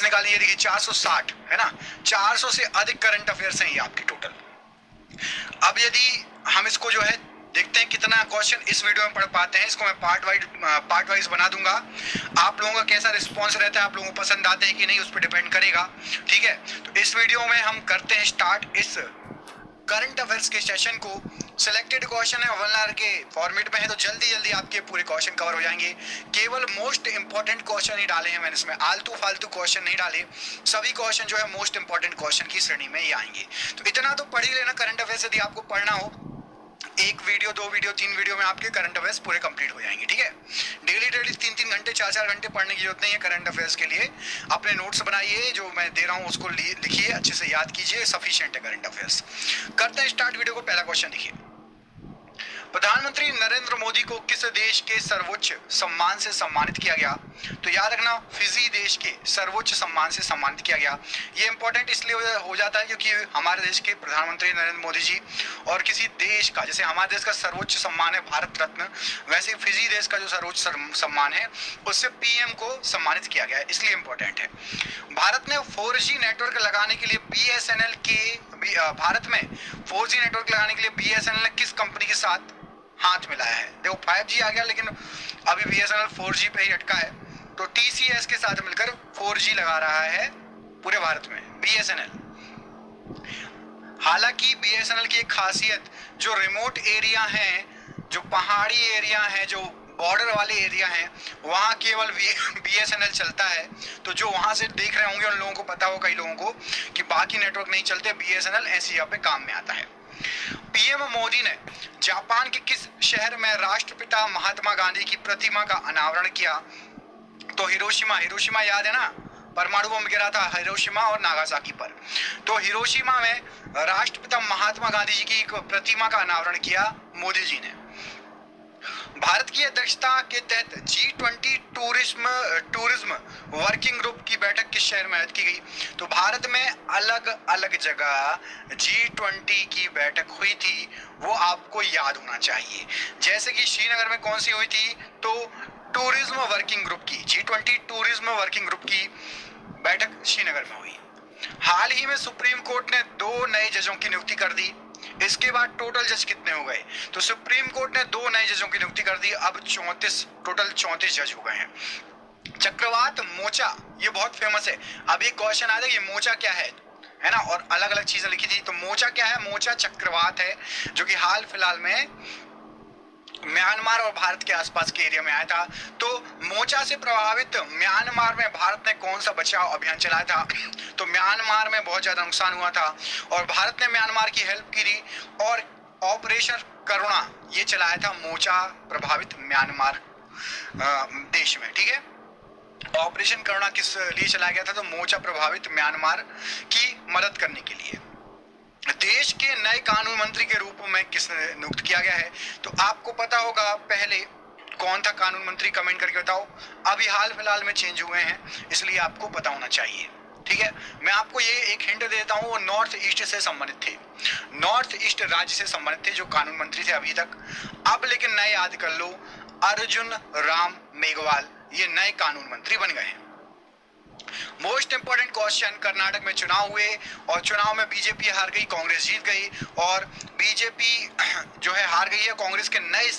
निकालें, ये देखिए 460 है ना, 400 से अधिक करंट अफेयर्स हैं ये आपके टोटल। अब यदि हम इसको जो है देखते हैं कितना क्वेश्चन इस वीडियो में पढ़ पाते हैं, इसको मैं पार्ट वाइज बना दूंगा। आप लोगों का कैसा रिस्पॉन्स रहता है, आप लोगों को पसंद आते हैं कि नहीं, उस पर डिपेंड करेगा। ठीक है, तो इस वीडियो में हम करते हैं स्टार्ट इस करंट अफेयर्स के सेशन को। सिलेक्टेड क्वेश्चन है, 1 आवर के फॉर्मेट में है, तो जल्दी जल्दी आपके पूरे क्वेश्चन कवर हो जाएंगे। केवल मोस्ट इंपॉर्टेंट क्वेश्चन ही डाले हैं मैंने, इसमें आलतू फालतू क्वेश्चन नहीं डाले। सभी क्वेश्चन जो है मोस्ट इंपॉर्टेंट क्वेश्चन की श्रेणी में ही आएंगे। तो इतना तो पढ़ ही लेना करंट अफेयर्स, यदि आपको पढ़ना हो। 1 वीडियो 2 वीडियो 3 वीडियो में आपके करंट अफेयर्स पूरे कंप्लीट हो जाएंगे। ठीक है, डेली 3 घंटे 4 घंटे पढ़ने की जरूरत नहीं है करंट अफेयर्स के लिए। अपने नोट्स बनाइए, जो मैं दे रहा हूं उसको लिखिए, अच्छे से याद कीजिए, सफिशिएंट है करंट अफेयर्स। करते हैं स्टार्ट वीडियो को। पहला क्वेश्चन देखिए, प्रधानमंत्री नरेंद्र मोदी को किस देश के सर्वोच्च सम्मान से सम्मानित किया गया? तो याद रखना, फिजी देश के सर्वोच्च सम्मान से सम्मानित किया गया। ये इंपॉर्टेंट इसलिए हो जाता है क्योंकि हमारे देश के प्रधानमंत्री नरेंद्र मोदी जी और किसी देश का, जैसे हमारे देश का सर्वोच्च सम्मान है भारत रत्न, वैसे फिजी देश का जो सर्वोच्च सम्मान है उससे पीएम को सम्मानित किया गया है, इसलिए इंपॉर्टेंट है। भारत ने 4G नेटवर्क लगाने के लिए बीएसएनएल के भारत में 4G नेटवर्क लगाने के लिए बीएसएनएल ने किस कंपनी के साथ हाथ मिलाया है? देखो 5G आ गया लेकिन अभी बीएसएनएल 4G पे ही अटका है, तो टीसीएस के साथ मिलकर 4G लगा रहा है पूरे भारत में बीएसएनएल। हालांकि बीएसएनएल की एक खासियत, जो रिमोट एरिया हैं, जो पहाड़ी एरिया हैं, जो बॉर्डर वाले एरिया हैं, वहां केवल बीएसएनएल चलता है। तो जो वहां से देख रहे होंगे उन लोगों को पता हो, कई लोगों को, कि बाकी नेटवर्क नहीं चलते, बीएसएनएल ऐसी जगह पे काम में आता है। पीएम मोदी ने जापान के किस शहर में राष्ट्रपिता महात्मा गांधी की प्रतिमा का अनावरण किया? तो हिरोशिमा याद है ना, परमाणु बम गिरा था हिरोशिमा और नागासाकी पर। तो हिरोशिमा में राष्ट्रपिता महात्मा गांधी जी की प्रतिमा का अनावरण किया मोदी जी ने। भारत की अध्यक्षता के तहत G20 टूरिज्म वर्किंग ग्रुप की बैठक किस शहर में आयोजित की गई? तो भारत में अलग अलग जगह G20 की बैठक हुई थी, वो आपको याद होना चाहिए। जैसे कि श्रीनगर में कौन सी हुई थी? तो टूरिज्म वर्किंग ग्रुप की, G20 टूरिज्म वर्किंग ग्रुप की बैठक श्रीनगर में हुई। हाल ही में सुप्रीम कोर्ट ने 2 नए जजों की नियुक्ति कर दी। इसके बाद टोटल जज कितने हो गए? तो सुप्रीम कोर्ट ने 2 नए जजों की नियुक्ति कर दी, अब 34 जज हो गए हैं। चक्रवात मोचा, ये बहुत फेमस है। अब एक क्वेश्चन आ जाएगा, ये मोचा क्या है ना, और अलग अलग चीजें लिखी थी। तो मोचा क्या है? मोचा चक्रवात है, जो कि हाल फिलहाल में म्यांमार और भारत के आसपास के एरिया में आया था। तो मोचा से प्रभावित म्यांमार में भारत ने कौन सा बचाव अभियान चलाया था? तो म्यांमार में बहुत ज्यादा नुकसान हुआ था और भारत ने म्यांमार की हेल्प की थी, और ऑपरेशन करुणा ये चलाया था मोचा प्रभावित म्यांमार देश में। ठीक है, ऑपरेशन करुणा किस लिए चलाया गया था? तो मोचा प्रभावित म्यांमार की मदद करने के लिए। देश के नए कानून मंत्री के रूप में किसने नियुक्त किया गया है? तो आपको पता होगा पहले कौन था कानून मंत्री, कमेंट करके बताओ। अभी हाल फिलहाल में चेंज हुए हैं, इसलिए आपको पता होना चाहिए। ठीक है, मैं आपको ये एक हिंट देता हूँ, वो नॉर्थ ईस्ट से संबंधित थे, नॉर्थ ईस्ट राज्य से संबंधित थे जो कानून मंत्री थे अभी तक। अब लेकिन नए याद कर लो, अर्जुन राम मेघवाल ये नए कानून मंत्री बन गए हैं। मोस्ट इंपोर्टेंट क्वेश्चन, कर्नाटक में चुनाव हुए और चुनाव में बीजेपी हार गई, कांग्रेस जीत गई, और बीजेपी जो है हार गई है। कांग्रेस के नए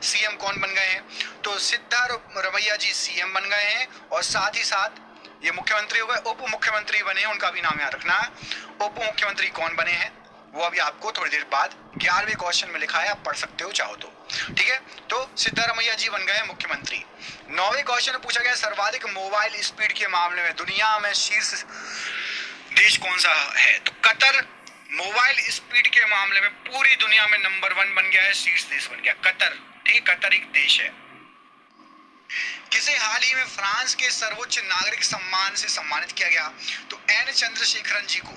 सीएम कौन बन गए हैं? तो सिद्धारमैया जी सीएम बन गए हैं, और साथ ही साथ ये मुख्यमंत्री हो गए, उप मुख्यमंत्री बने हैं, उनका भी नाम याद रखना है। उप मुख्यमंत्री कौन बने हैं वो अभी आपको थोड़ी देर बाद 11वें क्वेश्चन में लिखा है, आप पढ़ सकते हो चाहो तो। ठीक है, तो सिद्धारमैया जी बन गए मुख्यमंत्री। 9वें क्वेश्चन में पूछा गया, सर्वाधिक मोबाइल स्पीड के मामले में दुनिया में शीर्ष देश कौन सा है? तो कतर मोबाइल स्पीड के मामले में पूरी दुनिया में नंबर 1 बन गया है, शीर्ष देश बन गया कतर। ठीक, कतर एक देश है। किसे हाल ही में फ्रांस के सर्वोच्च नागरिक सम्मान से सम्मानित किया गया? तो एन चंद्रशेखरन जी को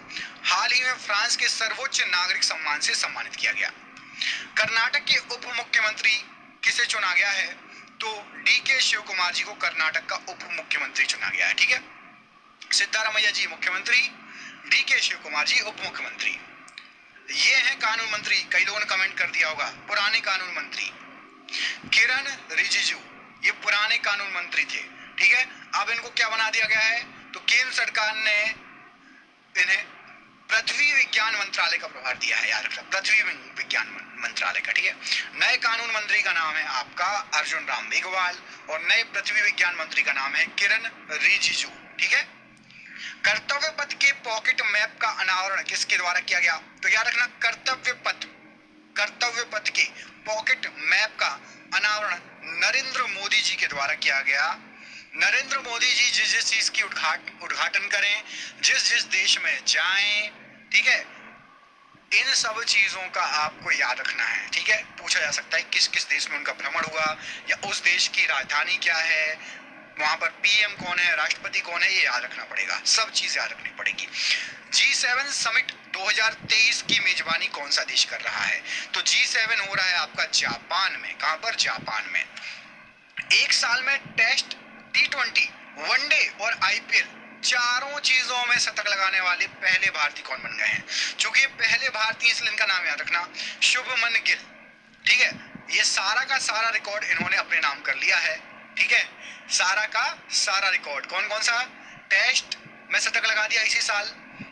हाल ही में फ्रांस के सर्वोच्च नागरिक सम्मान से सम्मानित किया गया। कर्नाटक के उप मुख्यमंत्री किसे चुना गया है? तो डीके शिव कुमार जी को कर्नाटक का उप मुख्यमंत्री चुना गया है। ठीक है, सिद्धारमैया जी मुख्यमंत्री, डीके शिव कुमार जी उप मुख्यमंत्री। ये हैं कानून मंत्री, कई लोगों ने कमेंट कर दिया होगा, पुराने कानून मंत्री। किरण रिजिजू ये पुराने कानून मंत्री थे। ठीक है, अब इनको क्या बना दिया गया है, तो केंद्र सरकार ने इन्हें पृथ्वी विज्ञान मंत्रालय का प्रभार दिया है, याद रखना, पृथ्वी विज्ञान मंत्रालय का, ठीक है। नए कानून मंत्री का नाम है आपका अर्जुन राम मेघवाल और नए पृथ्वी विज्ञान मंत्री का नाम है किरण रिजिजू, ठीक है। कर्तव्य पथ के पॉकेट मैप का अनावरण किसके द्वारा किया गया, तो याद रखना कर्तव्य पथ के पॉकेट मैप का अनावरण नरेंद्र मोदी जी के द्वारा किया गया। नरेंद्र मोदी जी जिस जिस चीज की उद्घाटन करें, जिस जिस देश में जाएं, ठीक है, इन सब चीजों का आपको याद रखना है, ठीक है। पूछा जा सकता है किस किस देश में उनका भ्रमण हुआ या उस देश की राजधानी क्या है, वहां पर पीएम कौन है, राष्ट्रपति कौन है, ये याद रखना पड़ेगा, सब चीज याद रखनी पड़ेगी। G7 समिट 2023 की मेजबानी कौन सा देश कर रहा है, तो G7 हो रहा है आपका जापान में। कहां पर, जापान में। एक साल में टेस्ट, T20, वनडे और आईपीएल चारों चीजों में शतक लगाने वाले पहले भारतीय कौन बन गए हैं, चूंकि ये पहले भारतीय इसलिए इनका नाम याद रखना शुभमन गिल, ठीक है। ये सारा का सारा रिकॉर्ड इन्होंने अपने नाम कर लिया है, ठीक है। सारा का सारा रिकॉर्ड, कौन कौन सा, टेस्ट में शतक लगा दिया इसी साल,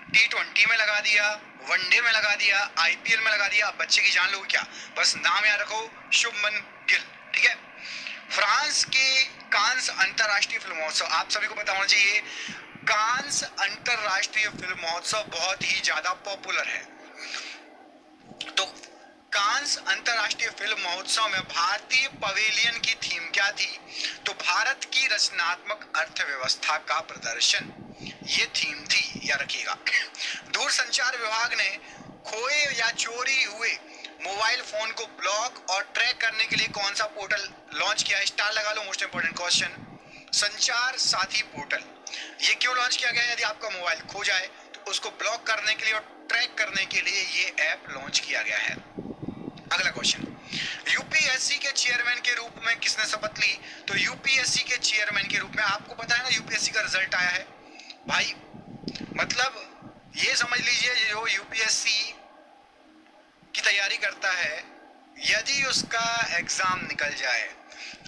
T20 में लगा दिया, वनडे में लगा दिया, आईपीएल में लगा दिया। बच्चे की जान लो क्या, बस नाम याद रखो शुभमन गिल, ठीक है। फ्रांस के कांस अंतरराष्ट्रीय फिल्म महोत्सव, आप सभी को पता होना चाहिए, कांस अंतरराष्ट्रीय फिल्म महोत्सव बहुत ही ज्यादा पॉपुलर है। तो कांस अंतरराष्ट्रीय फिल्म महोत्सव में भारतीय पवेलियन की थीम क्या थी, तो भारत की रचनात्मक अर्थव्यवस्था का प्रदर्शन, ये थीम थी, याद रखिएगा। दूरसंचार विभाग ने खोए या चोरी हुए मोबाइल फोन को ब्लॉक और ट्रैक करने के लिए कौन सा पोर्टल लॉन्च किया, स्टार लगा लो, मोस्ट इंपोर्टेंट क्वेश्चन, संचार साथी पोर्टल। ये क्यों लॉन्च किया गया, यदि आपका मोबाइल खो जाए तो उसको ब्लॉक करने के लिए और ट्रैक करने के लिए ये ऐप लॉन्च किया गया है। अगला क्वेश्चन, यूपीएससी के चेयरमैन के रूप में किसने शपथ ली, तो यूपीएससी के चेयरमैन के रूप में, आपको पता है ना यूपीएससी का रिजल्ट आया है भाई, मतलब ये समझ लीजिए जो यूपीएससी की तैयारी करता है, यदि उसका एग्जाम निकल जाए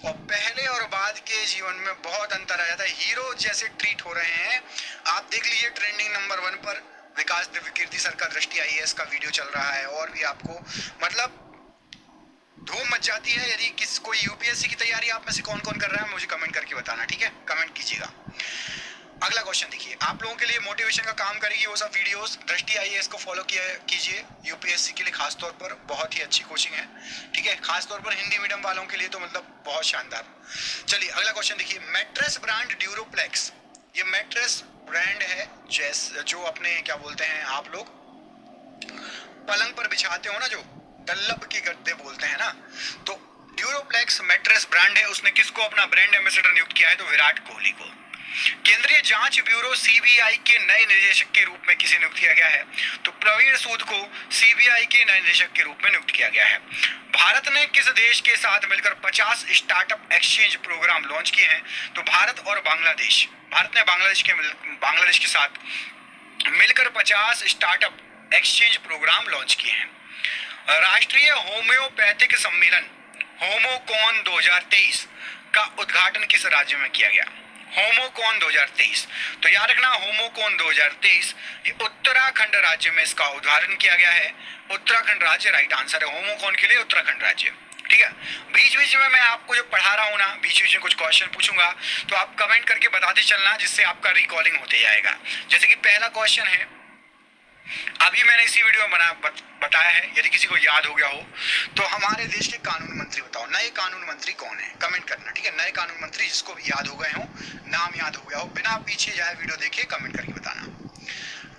और पहले और बाद के जीवन में बहुत अंतर आ जाता है, हीरो जैसे ट्रीट हो रहे हैं। आप देख लीजिए ट्रेंडिंग नंबर 1 पर विकास दिव्य कीर्ति सर का दृष्टि आईएएस का वीडियो चल रहा है, और भी आपको मतलब धूम मच जाती है। यदि कोई यूपीएससी की तैयारी आप में से कौन कौन कर रहा है मुझे कमेंट करके बताना, ठीक है, कमेंट कीजिएगा। अगला क्वेश्चन देखिए, आप लोगों के लिए मोटिवेशन का काम करेगी वो सब वीडियोस, दृष्टि आईएएस को फॉलो कीजिए, यूपीएससी के लिए खास तौर पर बहुत ही अच्छी कोचिंग है, ठीक है, खास तौर पर हिंदी मीडियम वालों के लिए तो मतलब बहुत शानदार। चलिए अगला क्वेश्चन देखिए, मैट्रेस ब्रांड ड्यूरोप्लेक्स, ये मैट्रेस ब्रांड है जैसे जो अपने क्या बोलते हैं आप लोग पलंग पर बिछाते हो ना, जो डल्लब के गद्दे बोलते हैं ना, तो ड्यूरोप्लेक्स मैट्रेस ब्रांड है, उसने किसको अपना ब्रांड एम्बेसडर नियुक्त किया है, तो विराट कोहली को। केंद्रीय जांच ब्यूरो सीबीआई के नए निदेशक के रूप में किसे नियुक्त किया गया है, तो प्रवीण सूद को सीबीआई के नए निदेशक के रूप में नियुक्त किया गया है। भारत ने किस देश के साथ मिलकर 50 स्टार्टअप एक्सचेंज प्रोग्राम लॉन्च किए हैं, तो भारत और बांग्लादेश, भारत ने बांग्लादेश के साथ मिलकर 50 स्टार्टअप एक्सचेंज प्रोग्राम लॉन्च किए हैं। राष्ट्रीय होम्योपैथिक सम्मेलन होमोकॉन 2023 का उद्घाटन किस राज्य में किया गया, होमोकॉन 2023, तो याद रखना होमोकॉन 2023 ये उत्तराखंड राज्य में इसका उद्घाटन किया गया है। उत्तराखंड राज्य राइट आंसर है, होमोकॉन के लिए उत्तराखंड राज्य, ठीक है। बीच बीच में मैं आपको जो पढ़ा रहा हूँ ना, बीच बीच में कुछ क्वेश्चन पूछूंगा तो आप कमेंट करके बताते चलना, जिससे आपका रिकॉलिंग होते जाएगा। जैसे कि पहला क्वेश्चन है, अभी मैंने इसी वीडियो में बताया है, यदि किसी को याद हो गया हो तो हमारे देश के कानून मंत्री बताओ, नए कानून मंत्री कौन है, कमेंट करना, ठीक है। नए कानून मंत्री जिसको भी याद हो गए हो, नाम याद हो गया हो, बिना पीछे जाए वीडियो देखिए, कमेंट करके बताना।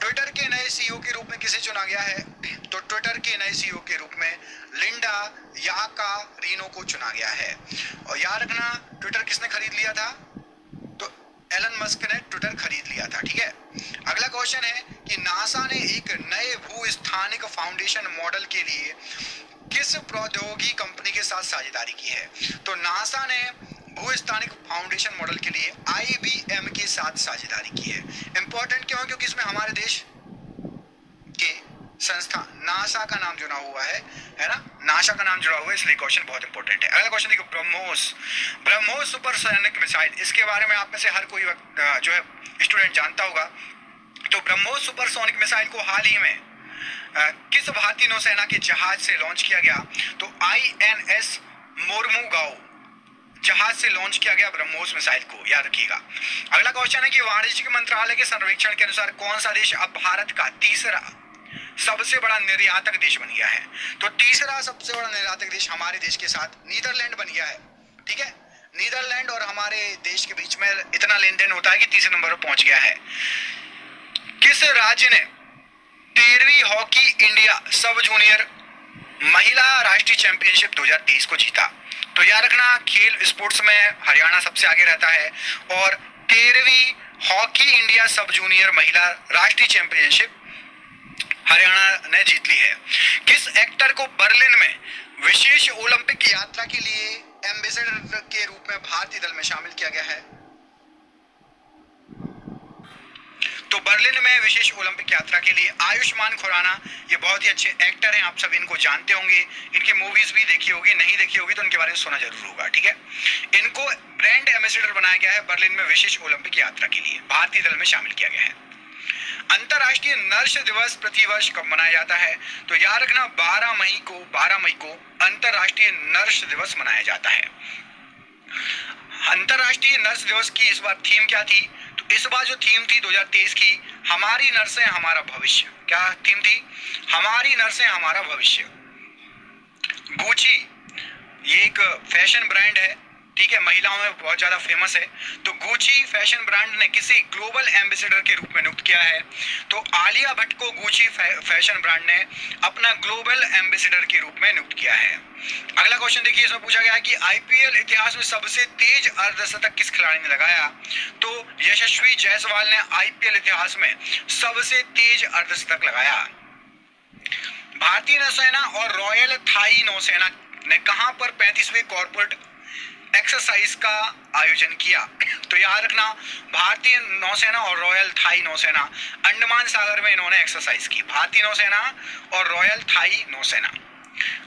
ट्विटर के नए सीईओ के रूप में किसे चुना गया है, तो ट्विटर के नए सीईओ के रूप में लिंडा याकारिनो को चुना गया है। और याद रखना ट्विटर किसने खरीद लिया था, तो एलन मस्क ने ट्विटर खरीद लिया था, ठीक है। अगला क्वेश्चन है कि नासा ने एक नए भूस्थानिक फाउंडेशन मॉडल के लिए किस प्रौद्योगिकी कंपनी के साथ साझेदारी की है, तो नासा ने भूस्थानिक फाउंडेशन मॉडल के लिए IBM के साथ साझेदारी की है। इंपॉर्टेंट क्यों है, क्योंकि इसमें हमारे देश के संस्था, नासा का नाम जुड़ा हुआ है ना, नासा का नाम जुड़ा हुआ है, इसलिए क्वेश्चन बहुत इंपॉर्टेंट है। अगला क्वेश्चन देखो, ब्रह्मोस सुपरसोनिक मिसाइल, इसके बारे में आप में से हर कोई जो है स्टूडेंट जानता होगा। तो ब्रह्मोस सुपरसोनिक मिसाइल को हाल ही में किस भारतीय नौसेना के जहाज से लॉन्च किया गया? तो INS मोरमुगाओ जहाज से लॉन्च किया गया ब्रह्मोस मिसाइल को, याद रखिएगा। अगला क्वेश्चन है कि वाणिज्यिक मंत्रालय के सर्वेक्षण के अनुसार कौन सा देश अब भारत का तीसरा सबसे बड़ा निर्यातक देश बन गया है? तो तीसरा सबसे बड़ा निर्यातक देश हमारे देश के साथ नीदरलैंड बन गया है, ठीक है। नीदरलैंड और हमारे देश के बीच में इतना लेन देन होता है कि तीसरे नंबर पर पहुंच गया है। किस राज्य ने 13वीं हॉकी इंडिया सब जूनियर महिला राष्ट्रीय चैंपियनशिप 2023 को जीता? तो याद रखना, खेल स्पोर्ट्स में हरियाणा सबसे आगे रहता है और 13वीं हॉकी इंडिया सब जूनियर महिला राष्ट्रीय चैंपियनशिप हरियाणा ने जीत ली है। किस एक्टर को बर्लिन में विशेष ओलंपिक यात्रा के लिए एम्बेसडर के रूप में भारतीय दल में शामिल किया गया है? तो बर्लिन में विशेष ओलंपिक यात्रा के लिए आयुष्मान खुराना, ये बहुत ही अच्छे एक्टर हैं, आप सब इनको जानते होंगे, इनकी मूवीज भी देखी होगी, नहीं देखी होगी तो उनके बारे में सुना जरूर होगा, ठीक है। इनको ब्रांड एम्बेसडर बनाया गया है बर्लिन में विशेष ओलंपिक यात्रा के लिए, भारतीय दल में शामिल किया गया है। अंतरराष्ट्रीय नर्स दिवस प्रतिवर्ष कब मनाया जाता है? तो याद रखना 12 मई को अंतरराष्ट्रीय नर्स दिवस मनाया जाता है। अंतरराष्ट्रीय नर्स दिवस की इस बार थीम क्या थी? तो इस बार जो थीम थी 2023 की, हमारी नर्सें हमारा भविष्य। क्या थीम थी? हमारी नर्सें हमारा भविष्य। गुची ये एक फैशन ब्रांड है, ठीक है, महिलाओं में बहुत ज्यादा फेमस है। तो गुची फैशन ब्रांड ने किसी ग्लोबल एम्बेसडर के रूप में नियुक्त किया है? तो आलिया भट्ट को गुची फैशन ब्रांड ने अपना ग्लोबल एम्बेसडर के रूप में नियुक्त किया है। अगला क्वेश्चन देखिए, इसमें पूछा गया है कि IPL इतिहास में सबसे तेज अर्धशतक किस खिलाड़ी ने लगाया? तो यशस्वी जायसवाल ने IPL इतिहास में सबसे तेज अर्धशतक लगाया। भारतीय नौसेना और रॉयल थाई नौसेना ने कहां पर 35वें कॉर्पोरेट एक्सरसाइज का आयोजन किया? तो याद रखना, भारतीय नौसेना और रॉयल थाई नौसेना अंडमान सागर में इन्होंने एक्सरसाइज की, भारतीय नौसेना और रॉयल थाई नौसेना।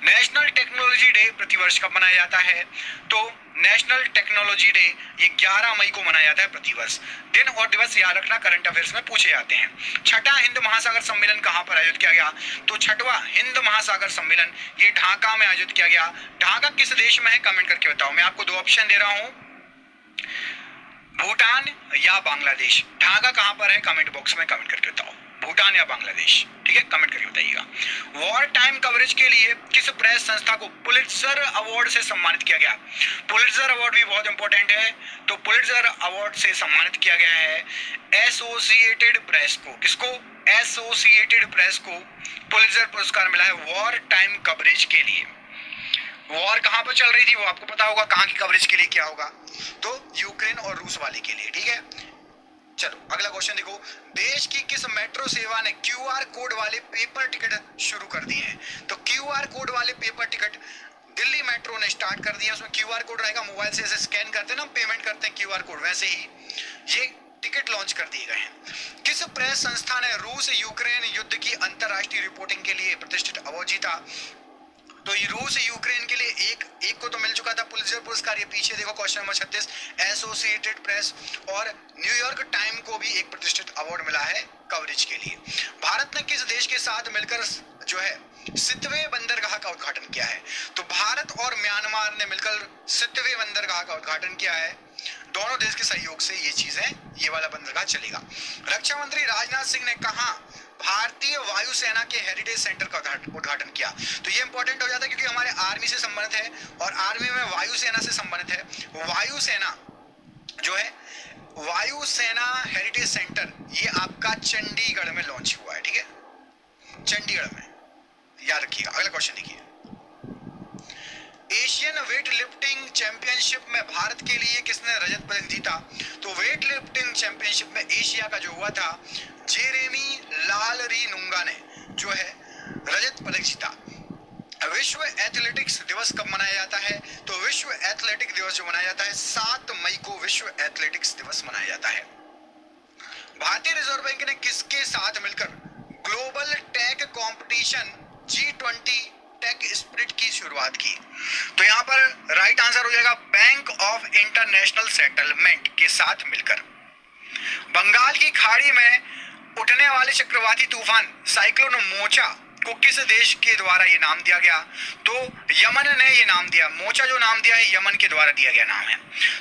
नेशनल टेक्नोलॉजी डे प्रतिवर्ष कब मनाया जाता है? तो नेशनल टेक्नोलॉजी डे ये 11 मई को मनाया जाता है प्रतिवर्ष। दिन और दिवस याद रखना, करंट अफेयर्स में पूछे जाते हैं। छठा हिंद महासागर सम्मेलन कहां पर आयोजित किया गया? तो छठवां हिंद महासागर सम्मेलन ये ढाका में आयोजित किया गया। ढाका किस देश में है? कमेंट करके बताओ। मैं आपको 2 ऑप्शन दे रहा हूं, भूटान या बांग्लादेश। ढाका कहां पर है? कमेंट बॉक्स में कमेंट करके बताओ, भूटान या बांग्लादेश, ठीक है, कमेंट करके बताइएगा। वॉर टाइम कवरेज के लिए किस प्रेस संस्था को पुलित्जर अवार्ड से सम्मानित किया गया? पुलित्जर अवार्ड भी बहुत इंपॉर्टेंट है, तो पुलित्जर अवार्ड से सम्मानित किया गया है एसोसिएटेड प्रेस को। किसको? एसोसिएटेड प्रेस को पुलित्जर पुरस्कार मिला है वॉर टाइम कवरेज के लिए। वॉर कहां पर चल रही थी वो आपको पता होगा, कहां की कवरेज के लिए क्या होगा? तो यूक्रेन और रूस वाले के लिए, ठीक है। चलो अगला क्वेश्चन देखो, देश की किस मेट्रो सेवा ने QR कोड वाले पेपर टिकट शुरू कर दिए हैं? तो QR कोड वाले पेपर टिकट दिल्ली मेट्रो ने स्टार्ट कर दिया। उसमें QR कोड रहेगा, मोबाइल से ऐसे स्कैन करते हैं ना, पेमेंट करते हैं QR कोड, वैसे ही ये टिकट लॉन्च कर दिए गए हैं। किस प्रेस संस्था ने रूस यूक्रेन युद्ध की अंतरराष्ट्रीय रिपोर्टिंग के लिए प्रतिष्ठित अवार्ड जीता? तो रूस यूक्रेन के लिए एक को तो मिल चुका था पुलित्जर पुरस्कार, ये पीछे देखो क्वेश्चन नंबर 36, एसोसिएटेड प्रेस और न्यूयॉर्क टाइम को भी एक प्रतिष्ठित अवार्ड मिला है कवरेज के लिए। भारत ने किस देश के साथ मिलकर जो है सितवे बंदरगाह का उद्घाटन किया है? तो भारत और म्यांमार ने मिलकर सितवे बंदरगाह का उद्घाटन किया है। दोनों देश के सहयोग से ये चीजें, ये वाला बंदरगाह चलेगा। रक्षा मंत्री राजनाथ सिंह ने कहा भारतीय वायुसेना के हेरिटेज सेंटर का उद्घाटन किया? तो ये इंपॉर्टेंट हो जाता है क्योंकि हमारे आर्मी से संबंधित है और आर्मी में वायुसेना से संबंधित है। वायुसेना जो है, वायुसेना हेरिटेज सेंटर ये आपका चंडीगढ़ में लॉन्च हुआ है, ठीक है, चंडीगढ़ में, याद रखिएगा। अगला क्वेश्चन देखिए, एशियन वेट लिफ्टिंग चैंपियनशिप में भारत के लिए किसने रजत पदक जीता? तो वेट लिफ्टिंग चैंपियनशिप में एशिया का जो हुआ था, जेरेमी लालरीनुंगा ने जो है रजत पदक जीता। विश्व एथलेटिक्स दिवस कब मनाया जाता है? तो विश्व एथलेटिक दिवस जो मनाया जाता है 7 मई को विश्व एथलेटिक्स दिवस मनाया जाता है। भारतीय रिजर्व बैंक ने किसके साथ मिलकर global tech competition G20 tech spirit की शुरुआत की? तो यहाँ पर राइट आंसर हो जाएगा बैंक ऑफ इंटरनेशनल सेटलमेंट के साथ मिलकर। बंगाल की खाड़ी में उठने वाले चक्रवाती तूफान साइक्लोन मोचा को किस देश के द्वारा ये नाम दिया गया? तो यमन ने ये नाम दिया। मोचा जो नाम दिया है यमन के द्वारा दिया गया नाम है।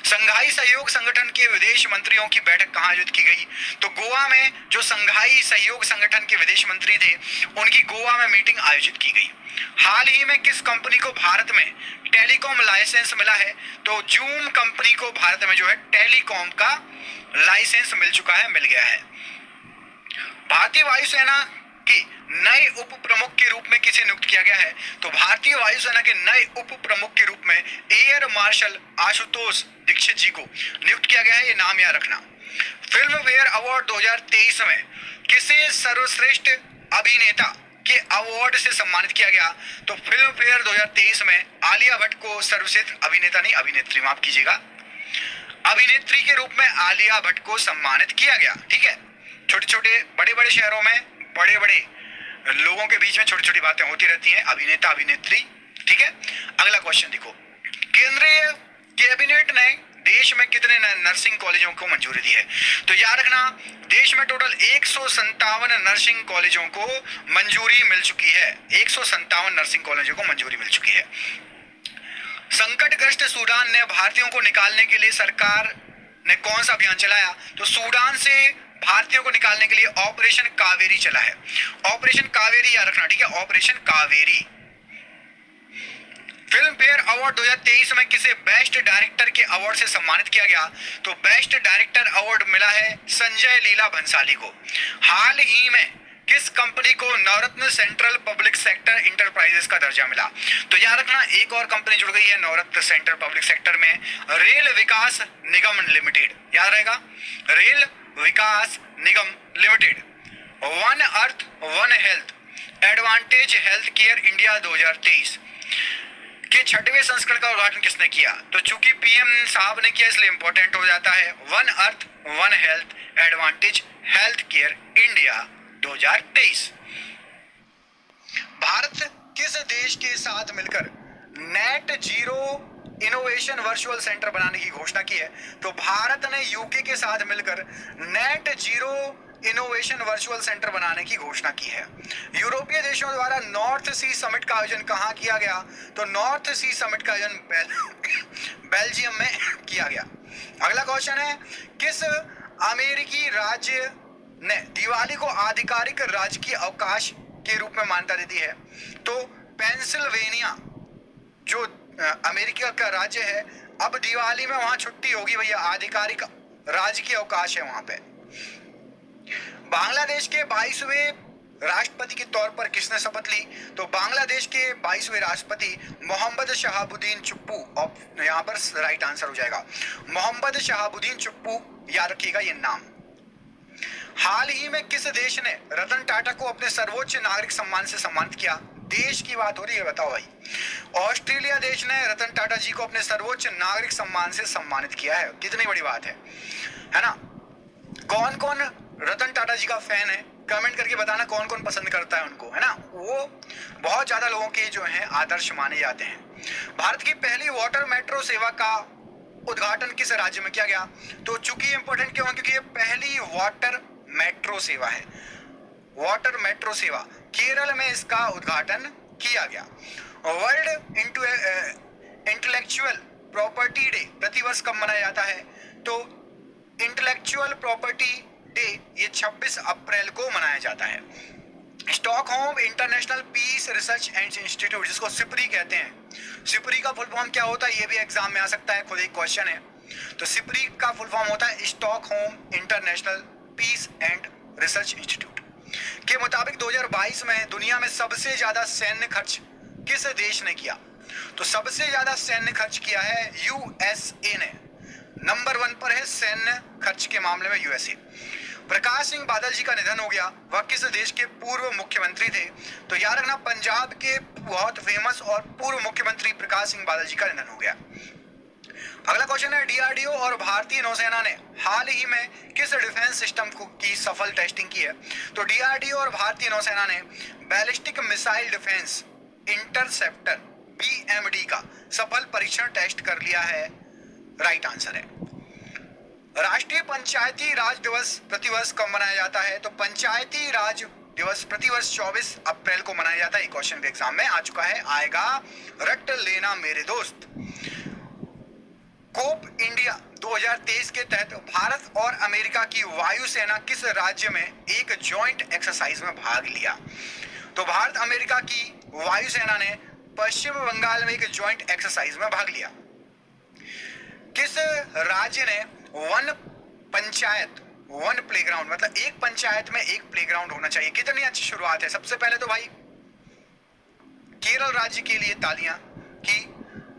संघाई सहयोग संगठन के विदेश मंत्रियों की बैठक कहाँ आयोजित की गई? तो गोवा में जो संघाई सहयोग संगठन के विदेश मंत्री थे उनकी गोवा में मीटिंग आयोजित की गई। हाल ही में किस कंपनी को भारत में टेलीकॉम लाइसेंस मिला है? तो जूम कंपनी को भारत में जो है टेलीकॉम का लाइसेंस मिल चुका है, मिल गया है। भारतीय वायुसेना के नए उप प्रमुख के रूप में किसे नियुक्त किया गया है? तो भारतीय वायुसेना के नए उप प्रमुख के रूप में एयर मार्शल आशुतोष दीक्षित जी को नियुक्त किया गया है, ये नाम याद रखना। फिल्म फेयर अवार्ड 2023 में किसे सर्वश्रेष्ठ अभिनेता के अवार्ड से सम्मानित किया गया? तो फिल्म फेयर 2023 में आलिया भट्ट को सर्वश्रेष्ठ अभिनेता नहीं अभिनेत्री, माफ कीजिएगा, अभिनेत्री के रूप में आलिया भट्ट को सम्मानित किया गया। ठीक है, छोटे छोटे बड़े बड़े शहरों में बड़े बड़े लोगों के बीच में छोटी छोटी बातें होती रहती हैं, अभिनेता अभिनेत्री। ठीक है, अगला क्वेश्चन देखो, केंद्रीय कैबिनेट ने देश में कितने नर्सिंग कॉलेजों को मंजूरी दी है? तो याद रखना देश में टोटल 157 नर्सिंग कॉलेजों को मंजूरी मिल चुकी है। 157 नर्सिंग कॉलेजों को मंजूरी मिल चुकी है। संकटग्रस्त सूडान ने भारतीयों को निकालने के लिए सरकार ने कौन सा अभियान चलाया? तो सूडान से भारतीयों को निकालने के लिए ऑपरेशन कावेरी चला है। ऑपरेशन कावेरी याद रखना, ठीक है, operation Kaveri. Film fair award 2023 में किसे बेस्ट डायरेक्टर के अवार्ड से सम्मानित किया गया? तो बेस्ट डायरेक्टर अवार्ड मिला है संजय लीला भंसाली को। हाल ही में किस कंपनी को नवरत्न सेंट्रल पब्लिक सेक्टर इंटरप्राइजेस का दर्जा मिला? तो याद रखना एक और कंपनी जुड़ गई है नवरत्न सेंट्रल पब्लिक सेक्टर में, रेल विकास निगम लिमिटेड। याद रहेगा, Rail Vikas Nigam Limited. One Earth One Health Advantage Health Care India 2023 के 6वें संस्करण का उद्घाटन किसने किया? तो चूंकि पीएम साहब ने किया इसलिए इंपॉर्टेंट हो जाता है। One Earth One Health Advantage Health Care India 2023। Bharat किस देश के साथ मिलकर net zero innovation virtual centre बनाने की घोषणा की है? तो भारत ने यूके के साथ मिलकर net zero innovation virtual centre बनाने की घोषणा की है। यूरोपीय देशों द्वारा नॉर्थ सी समिट का आयोजन कहाँ किया गया? तो नॉर्थ सी समिट का आयोजन बेल्जियम में किया गया। अगला क्वेश्चन है, किस अमेरिकी राज्य ने दिवाली को आधिकारिक राजकीय अवकाश के रूप में मान्यता दे दी है? तो पेंसिल्वेनिया जो अमेरिका का राज्य है, अब दिवाली में वहां छुट्टी होगी भैया, आधिकारिक राजकीय अवकाश है वहां पे। बांग्लादेश के 22वें राष्ट्रपति के तौर पर किसने शपथ ली? तो बांग्लादेश के 22वें राष्ट्रपति मोहम्मद शहाबुद्दीन चुप्पू, और यहाँ पर राइट आंसर हो जाएगा मोहम्मद शहाबुद्दीन चुप्पू, याद रखिएगा ये नाम। हाल ही में किस देश ने रतन टाटा को अपने सर्वोच्च नागरिक सम्मान से सम्मानित किया? देश की बात हो रही है, बताओ भाई। ऑस्ट्रेलिया देश ने रतन टाटा जी को अपने सर्वोच्च नागरिक सम्मान से सम्मानित किया है। कितनी बड़ी बात है ना? कौन कौन रतन टाटा जी का फैन है? कमेंट करके बताना कौन कौन पसंद करता है उनको, है ना? वो बहुत ज्यादा लोगों के जो हैं आदर्श माने जाते हैं। भारत की पहली वाटर मेट्रो सेवा का उद्घाटन किस राज्य में किया गया? तो चूंकि इंपॉर्टेंट क्यों है? क्योंकि ये पहली वाटर मेट्रो सेवा है। वाटर मेट्रो सेवा केरल में इसका उद्घाटन किया गया। वर्ल्ड इंटेलेक्चुअल प्रॉपर्टी डे प्रतिवर्ष कब मनाया जाता है? तो इंटेलेक्चुअल प्रॉपर्टी डे ये 26 अप्रैल को मनाया जाता है। Stockholm International Peace Research and Institute, जिसको सिपरी कहते हैं, सिपरी का फुल फॉर्म क्या होता है ये भी एग्जाम में आ सकता है, खुद एक क्वेश्चन है। तो सिपरी का फुल फॉर्म होता है Stockholm International Peace and Research Institute के मुताबिक 2022 में दुनिया में सबसे ज्यादा सैन्य खर्च किस देश ने किया? तो सबसे ज्यादा सैन्य खर्च किया है यूएसए ने, नंबर 1 पर है सैन्य खर्च के मामले में यूएसए। प्रकाश सिंह बादल जी का निधन हो गया, वह किस देश के पूर्व मुख्यमंत्री थे? तो याद रखना पंजाब के बहुत फेमस और पूर्व मुख्यमंत्री प्रकाश सिंह बादल जी का निधन हो गया। अगला क्वेश्चन है, डीआरडीओ और भारतीय नौसेना ने हाल ही में किस डिफेंस सिस्टम की सफल टेस्टिंग की है? तो डीआरडीओ और भारतीय नौसेना ने ballistic missile defence interceptor BMD का सफल परीक्षण टेस्ट कर लिया है। राइट आंसर है। राष्ट्रीय पंचायती राज दिवस प्रतिवर्ष कब मनाया जाता है? तो पंचायती राज दिवस प्रतिवर्ष 24 अप्रैल को मनाया जाता है। क्वेश्चन भी एग्जाम में आ चुका है, आएगा रट लेना मेरे दोस्त। कोप इंडिया 2023 के तहत भारत और अमेरिका की वायुसेना किस राज्य में एक जॉइंट एक्सरसाइज में भाग लिया? तो भारत अमेरिका की वायुसेना ने पश्चिम बंगाल में एक जॉइंट एक्सरसाइज में भाग लिया। किस राज्य ने वन पंचायत वन प्लेग्राउंड, मतलब एक पंचायत में एक प्लेग्राउंड होना चाहिए? कितनी अच्छी शुरुआत है। सबसे पहले तो भाई केरल राज्य के लिए तालियां कि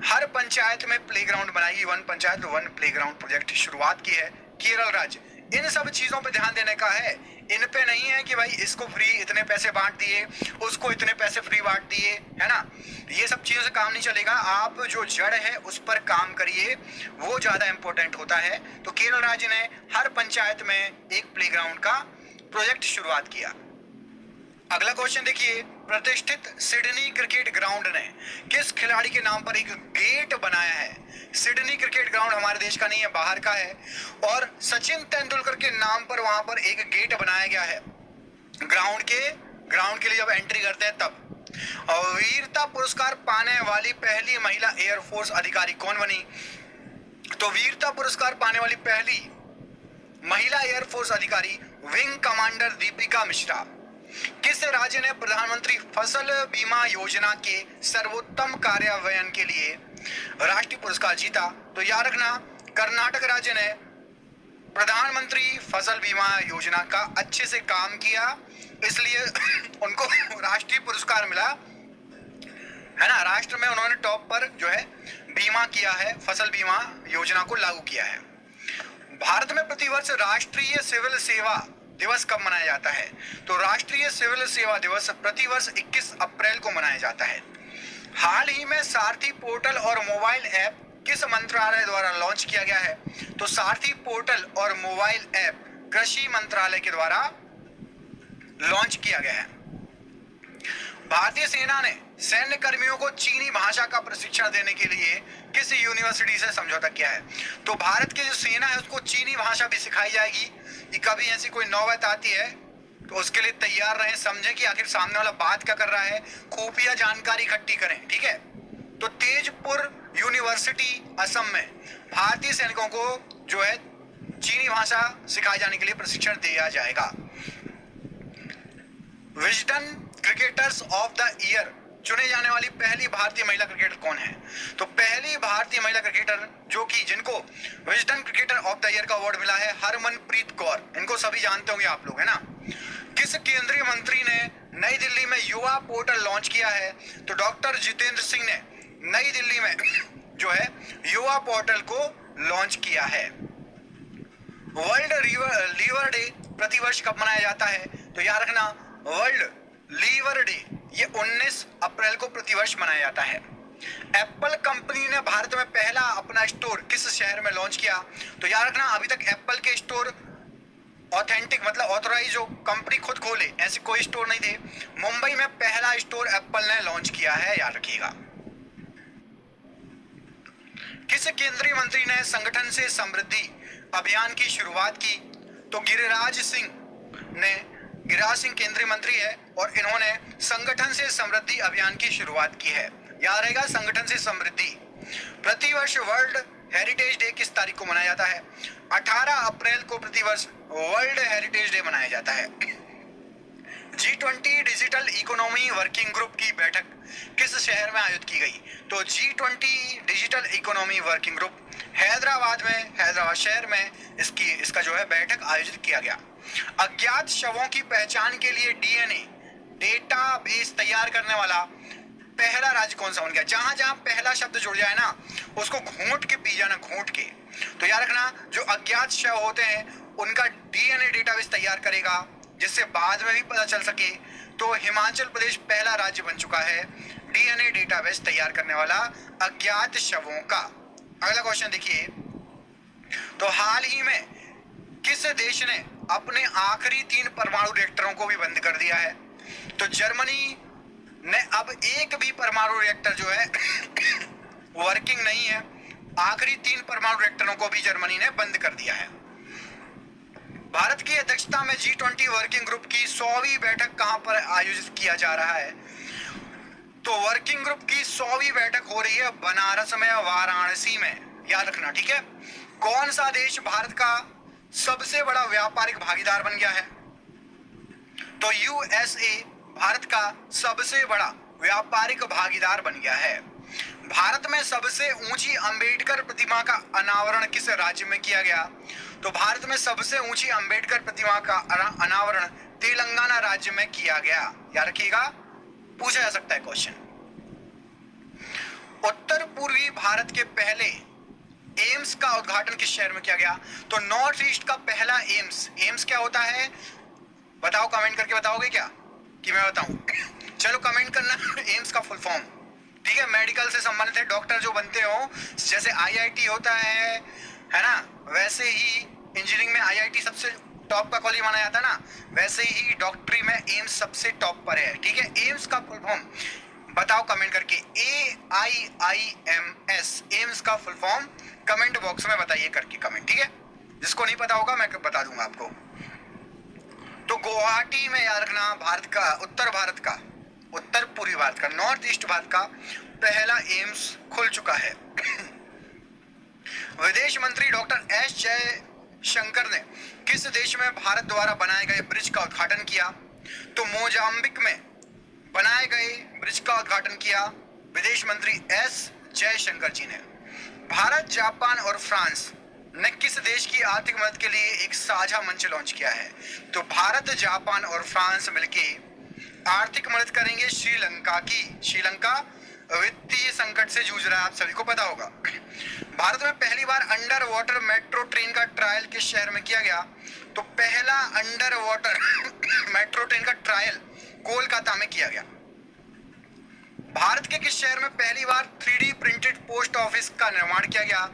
हर पंचायत में प्लेग्राउंड बनाएगी, one panchayat one playground project की शुरुआत की है केरल राज्य। इन सब चीजों पे ध्यान देने का है, इन पे नहीं है कि भाई इसको फ्री इतने पैसे बांट दिए, उसको इतने पैसे फ्री बांट दिए, है ना। ये सब चीजों से काम नहीं चलेगा। आप जो जड़ है उस पर काम करिए, वो ज्यादा इंपॉर्टेंट होता है। तो केरल राज्य ने हर पंचायत में एक प्लेग्राउंड का प्रोजेक्ट शुरुआत किया। अगला क्वेश्चन देखिए, प्रतिष्ठित सिडनी क्रिकेट ग्राउंड ने किस खिलाड़ी के नाम पर एक गेट बनाया है? सिडनी क्रिकेट ग्राउंड हमारे देश का नहीं है, बाहर का है, और सचिन तेंदुलकर के नाम पर वहां पर एक गेट बनाया गया है ग्राउंड के लिए जब एंट्री करते हैं तब। और वीरता पुरस्कार पाने वाली पहली महिला एयरफोर्स अधिकारी कौन बनी? तो वीरता पुरस्कार पाने वाली पहली महिला एयरफोर्स अधिकारी विंग कमांडर दीपिका मिश्रा। किस राज्य ने प्रधानमंत्री फसल बीमा योजना के सर्वोत्तम कार्यान्वयन के लिए राष्ट्रीय पुरस्कार जीता? तो याद रखना, कर्नाटक राज्य ने प्रधानमंत्री फसल बीमा योजना का अच्छे से काम किया, इसलिए उनको राष्ट्रीय पुरस्कार मिला, है ना। राष्ट्र में उन्होंने टॉप पर जो है बीमा किया है, फसल बीमा योजना को लागू किया है। भारत में प्रतिवर्ष राष्ट्रीय सिविल सेवा दिवस कब मनाया जाता है? तो राष्ट्रीय सिविल सेवा दिवस प्रतिवर्ष 21 अप्रैल को मनाया जाता है। हाल ही में सारथी पोर्टल और मोबाइल ऐप किस मंत्रालय द्वारा लॉन्च किया गया है? तो सारथी पोर्टल और मोबाइल ऐप कृषि मंत्रालय के द्वारा लॉन्च किया गया है। भारतीय सेना ने सैन्य कर्मियों को चीनी भाषा का प्रशिक्षण देने के लिए किस यूनिवर्सिटी से समझौता किया है? तो भारत की जो सेना है उसको चीनी भाषा भी सिखाई जाएगी। कि कभी ऐसी कोई नौबत आती है तो उसके लिए तैयार रहें, समझें कि आखिर सामने वाला बात क्या कर रहा है, खुफिया जानकारी इकट्ठी करें, ठीक है। तो तेजपुर यूनिवर्सिटी असम में भारतीय सैनिकों को जो है चीनी भाषा सिखाए जाने के लिए प्रशिक्षण दिया जाएगा। Wisden cricketers of the year चुने जाने वाली पहली भारतीय महिला क्रिकेटर कौन है? तो पहली भारतीय महिला क्रिकेटर जो कि जिनको Wisden cricketer of the year का अवार्ड मिला है, हरमनप्रीत कौर। इनको सभी जानते होंगे आप लोग, है ना। किस केंद्रीय मंत्री ने नई दिल्ली में युवा पोर्टल लॉन्च किया है? तो डॉक्टर जितेंद्र सिंह ने नई दिल्ली में जो है युवा पोर्टल को लॉन्च किया है। वर्ल्ड लीवर डे प्रतिवर्ष कब मनाया जाता है? तो याद रखना, वर्ल्ड लीवर डे ये 19 अप्रैल को प्रतिवर्ष मनाया जाता है। एप्पल कंपनी ने भारत में पहला अपना स्टोर किस शहर में लॉन्च किया? तो याद रखना, अभी तक एप्पल के स्टोर ऑथेंटिक मतलब ऑथराइज जो कंपनी खुद खोले ऐसे कोई स्टोर नहीं थे। मुंबई में पहला स्टोर एप्पल ने लॉन्च किया है, याद रखिएगा। किस केंद्रीय मंत्री ने संगठन से समृद्धि अभियान की शुरुआत की? तो गिरिराज सिंह केंद्रीय मंत्री है और इन्होंने संगठन से समृद्धि अभियान की शुरुआत की है। याद रहेगा, संगठन से समृद्धि। प्रतिवर्ष वर्ल्ड हेरिटेज डे किस तारीख को मनाया जाता है? 18 अप्रैल को प्रतिवर्ष वर्ल्ड हेरिटेज डे मनाया जाता है। G20 digital economy working group की बैठक किस शहर में आयोजित की गई? तो G20 digital economy working group Hyderabad शहर में इसका जो है बैठक आयोजित किया गया। अज्ञात शवों की पहचान के लिए डीएनए डेटाबेस तैयार करने वाला पहला राज्य कौन सा बन गया? जहां जहां पहला शब्द जुड़ जाए ना उसको घूंट के पी जाना, घूंट के। तो याद रखना, जो अज्ञात शव होते हैं उनका डीएनए डेटाबेस तैयार करेगा जिससे बाद में भी पता चल सके। तो हिमाचल प्रदेश पहला राज्य बन चुका है डीएनए डेटाबेस तैयार करने वाला अज्ञात शवों का। अगला क्वेश्चन देखिए, तो हाल ही में किस देश ने अपने आखिरी 3 परमाणु रिएक्टरों को भी बंद कर दिया है? तो जर्मनी ने अब एक भी परमाणु रिएक्टर जो है वर्किंग नहीं है। आखिरी 3 परमाणु रिएक्टरों को भी जर्मनी ने बंद कर दिया है। भारत की अध्यक्षता में G20 वर्किंग ग्रुप की 100वीं बैठक कहां पर आयोजित किया जा रहा है? तो वर्किंग ग्रुप की 100वीं बैठक हो रही है बनारस में, वाराणसी में, याद रखना, ठीक है। कौन सा देश भारत का सबसे बड़ा व्यापारिक भागीदार बन गया है? तो यूएसए भारत का सबसे बड़ा व्यापारिक भागीदार बन गया है। भारत में सबसे ऊंची अंबेडकर प्रतिमा का अनावरण किस राज्य में किया गया? तो भारत में सबसे ऊंची अंबेडकर प्रतिमा का अनावरण तेलंगाना राज्य में किया गया। याद रखिएगा, पूछा जा सकता है क्वेश्चन। उत्तर पूर्वी भारत के पहले एम्स का उद्घाटन किस शहर में किया गया? तो नॉर्थ ईस्ट का पहला एम्स क्या होता है? बताओ, कमेंट करके बताओगे क्या कि मैं बताऊं? चलो कमेंट करना एम्स का फुल फॉर्म, ठीक है। मेडिकल से संबंधित है, डॉक्टर जो बनते हो, जैसे आईआईटी होता है ना, वैसे ही इंजीनियरिंग में आईआईटी सबसे टॉप का कॉलेज माना जाता है ना, वैसे ही डॉक्टरी में एम्स सबसे टॉप पर है, ठीक है। एम्स का फुल फॉर्म बताओ कमेंट करके, AIIMS, एम्स का फुल फॉर्म कमेंट बॉक्स में बताइए करके कमेंट, ठीक है। जिसको नहीं पता होगा मैं बता दूंगा आपको। तो गुवाहाटी में याद रखना, भारत का उत्तर पूर्वी भारत का, नॉर्थ ईस्ट भारत का पहला एम्स खुल चुका है। विदेश मंत्री डॉक्टर एस जयशंकर ने किस देश में भारत द्वारा बनाए गए ब्रिज का उद्घाटन किया? तो मोजाम्बिक में बनाए गए ब्रिज का उद्घाटन किया विदेश मंत्री एस जयशंकर जी ने। भारत, जापान और फ्रांस ने किस देश की आर्थिक मदद के लिए एक साझा मंच लॉन्च किया है? तो भारत, जापान और फ्रांस मिलके आर्थिक मदद करेंगे श्रीलंका की। श्रीलंका वित्तीय संकट से जूझ रहा है, आप सभी को पता होगा। भारत में पहली बार अंडर वाटर मेट्रो ट्रेन का ट्रायल किस शहर में किया गया? तो पहला अंडर वाटर मेट्रो ट्रेन का ट्रायल कोलकाता में किया गया। भारत के किस शहर में पहली बार 3D प्रिंटेड पोस्ट ऑफिस का निर्माण किया गया?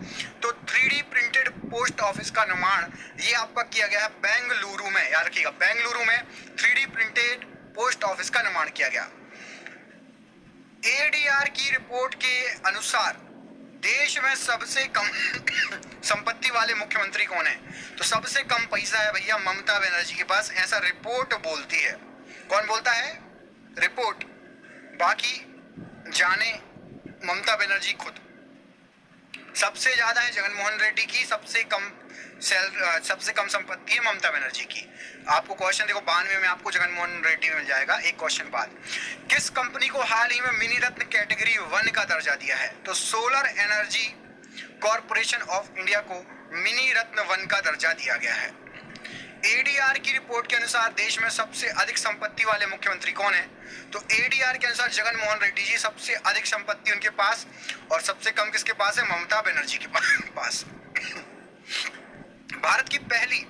तो 3D प्रिंटेड पोस्ट ऑफिस का निर्माण ये आपका किया गया है बेंगलुरु में। याद रखिएगा, बेंगलुरु में 3D प्रिंटेड पोस्ट ऑफिस का निर्माण किया गया। ADR की रिपोर्ट के अनुसार देश में सबसे कम संपत्ति वाले मुख्यमंत्री कौन है? तो सबसे कम पैसा है भैया ममता बनर्जी के पास, ऐसा रिपोर्ट बोलती है। कौन बोलता है? रिपोर्ट। बाकी जाने ममता बनर्जी खुद। सबसे ज्यादा है जगनमोहन रेड्डी की, सबसे कम संपत्ति है ममता बनर्जी की। आपको क्वेश्चन देखो 92 में आपको जगनमोहन रेड्डी मिल जाएगा। एक क्वेश्चन बाद, किस कंपनी को हाल ही में मिनी रत्न कैटेगरी 1 का दर्जा दिया है? तो solar energy corporation of India को मिनी रत्न 1 का दर्जा दिया गया है। ADR की रिपोर्ट के अनुसार देश में सबसे अधिक संपत्ति वाले मुख्यमंत्री कौन है? तो ADR के अनुसार जगनमोहन रेड्डी जी, सबसे अधिक संपत्ति उनके पास, और सबसे कम किसके पास है? ममता बनर्जी के पास। भारत की पहली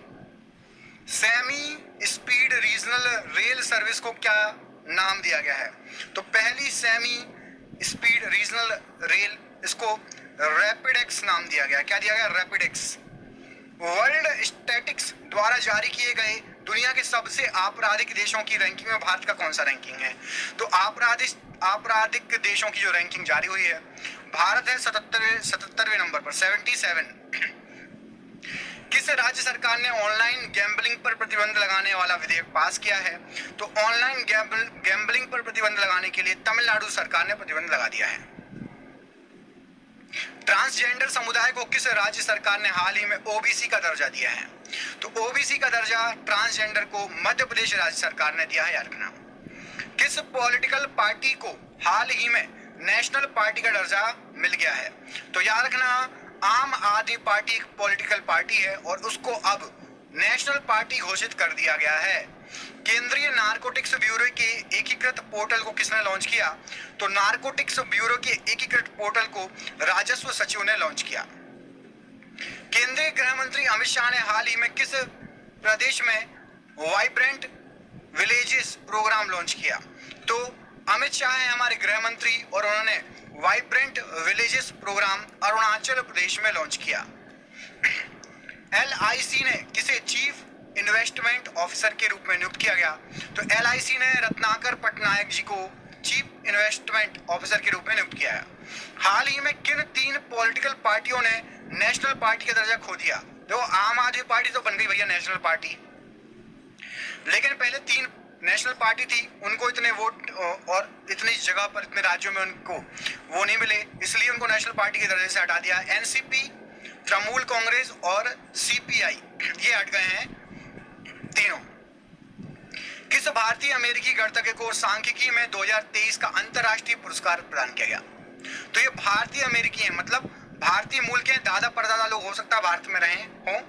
semi speed regional rail service को क्या नाम दिया गया है? तो पहली सेमी स्पीड रीजनल रेल, इसको रैपिडेक्स नाम दिया गया। क्या दिया गया? रैपिडेक्स। वर्ल्ड स्टैटिक्स द्वारा जारी किए गए दुनिया के सबसे आपराधिक देशों की रैंकिंग में भारत का कौन सा रैंकिंग है? तो आपराधिक देशों की जो रैंकिंग जारी हुई है, भारत है 77वें नंबर पर, 77। किस राज्य सरकार ने ऑनलाइन गैम्बलिंग पर प्रतिबंध लगाने वाला विधेयक पास किया है? तो ऑनलाइन गैम्बलिंग पर प्रतिबंध लगाने के लिए तमिलनाडु सरकार ने प्रतिबंध लगा दिया है। ट्रांसजेंडर समुदाय को किस राज्य सरकार ने हाल ही में OBC का दर्जा दिया है? तो OBC का दर्जा ट्रांसजेंडर को मध्य प्रदेश राज्य सरकार ने दिया है। याद रखना। किस पॉलिटिकल पार्टी को हाल ही में नेशनल पार्टी का दर्जा मिल गया है? तो याद रखना, आम आदमी पार्टी एक पॉलिटिकल पार्टी है और उसको अब नेशनल पार्टी घोषित कर दिया गया है। केंद्रीय नारकोटिक्स ब्यूरो के एकीकृत पोर्टल को किसने लॉन्च किया? तो नारकोटिक्स ब्यूरो के एकीकृत पोर्टल को राजस्व सचिव ने लॉन्च किया। केंद्रीय गृह मंत्री अमित शाह ने हाल ही में किस प्रदेश में वाइब्रेंट विलेजेस प्रोग्राम लॉन्च किया? तो अमित शाह है हमारे गृह मंत्री और उन्होंने vibrant villages programme Arunachal Pradesh में लॉन्च किया। LIC ने किसे चीफ इन्वेस्टमेंट ऑफिसर के रूप में नियुक्त किया गया? तो LIC ने रत्नाकर पटनायक जी को चीफ इन्वेस्टमेंट ऑफिसर के रूप में नियुक्त किया है। हाल ही में किन 3 पॉलिटिकल पार्टियों ने नेशनल पार्टी का दर्जा खो दिया? तो आम आदमी पार्टी तो बन गई भैया नेशनल पार्टी, लेकिन पहले 3 नेशनल पार्टी थी, उनको इतने वोट और इतनी जगह पर इतने राज्यों में उनको वो नहीं मिले, इसलिए उनको नेशनल पार्टी के दर्जे से हटा दिया। NCP, तृणमूल कांग्रेस और CPI ये हट गए हैं तीनों। किस भारतीय अमेरिकी गणतज्ञ को सांख्यिकी में 2023 का अंतरराष्ट्रीय पुरस्कार प्रदान किया गया? तो ये भारतीय अमेरिकी हैं, मतलब भारतीय मूल के दादा परदादा लोग हो सकता है भारत में रहे हों,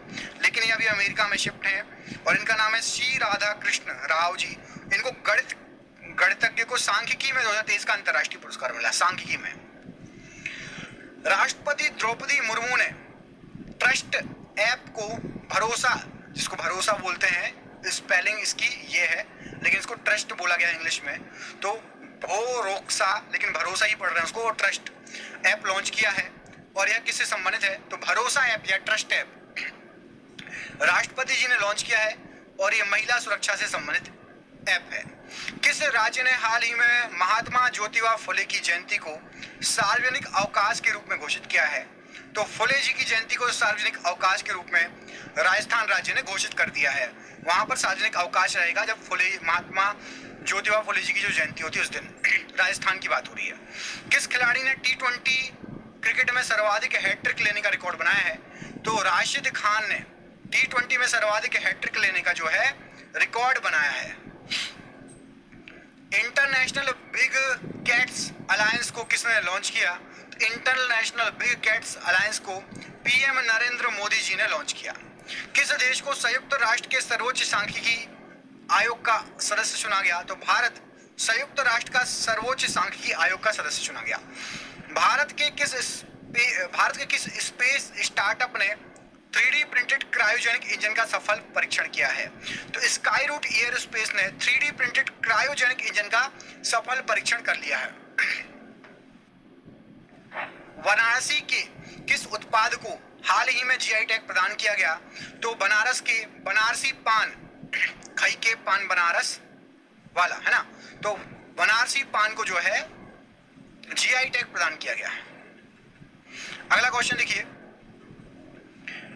लेकिन ये अभी अमेरिका में शिफ्ट हैं और इनका नाम है C राधाकृष्ण राव जी। इनको गणितज्ञ को सांख्यिकी में 2023 का अंतरराष्ट्रीय पुरस्कार मिला सांख्यिकी में। राष्ट्रपति द्रौपदी मुर्मू ने ट्रस्ट ऐप को भरोसा, जिसको भरोसा बोलते हैं, स्पेलिंग इसकी ये है लेकिन इसको ट्रस्ट बोला गया इंग्लिश में, तो भरोसा लेकिन भरोसा ही पढ़ रहे हैं उसको, ट्रस्ट ऐप लॉन्च किया है। और यह किससे संबंधित है? तो भरोसा ऐप या ट्रस्ट ऐप राष्ट्रपति जी ने लॉन्च किया है और ये महिला सुरक्षा से संबंधित ऐप है। किस राज्य ने हाल ही में महात्मा ज्योतिबा फुले की जयंती को सार्वजनिक अवकाश के रूप में घोषित किया है? तो फुले जी की जयंती को सार्वजनिक अवकाश के रूप में राजस्थान राज्य ने घोषित कर दिया है। वहां पर सार्वजनिक अवकाश रहेगा जब महात्मा ज्योतिबा फुले जी की जो जयंती होती है उस दिन। राजस्थान की बात हो रही है। किस खिलाड़ी ने T20 क्रिकेट में सर्वाधिक हैट्रिक लेने का रिकॉर्ड बनाया है? तो राशिद खान ने T20 में सर्वाधिक हैट्रिक लेने का जो है रिकॉर्ड बनाया है। इंटरनेशनल बिग कैट्स अलायंस को किसने लॉन्च किया? इंटरनेशनल बिग कैट्स अलायंस को PM नरेंद्र मोदी जी ने लॉन्च किया। किस देश को संयुक्त राष्ट्र के सर्वोच्च सांख्यिकी आयोग का सदस्य चुना गया? तो भारत संयुक्त राष्ट्र का सर्वोच्च सांख्यिकी आयोग का सदस्य चुना गया। भारत के किस स्पेस स्टार्टअप ने 3D प्रिंटेड क्रायोजेनिक इंजन का सफल परीक्षण किया है? तो स्काई रूट एयरोस्पेस ने 3D प्रिंटेड क्रायोजेनिक इंजन का सफल परीक्षण कर लिया है। वाराणसी के किस उत्पाद को हाल ही में GI टैग प्रदान किया गया? तो बनारस के बनारसी पान, खई के पान बनारस वाला है ना, तो बनारसी पान को जो है GI टैग प्रदान किया गया है। अगला क्वेश्चन देखिए,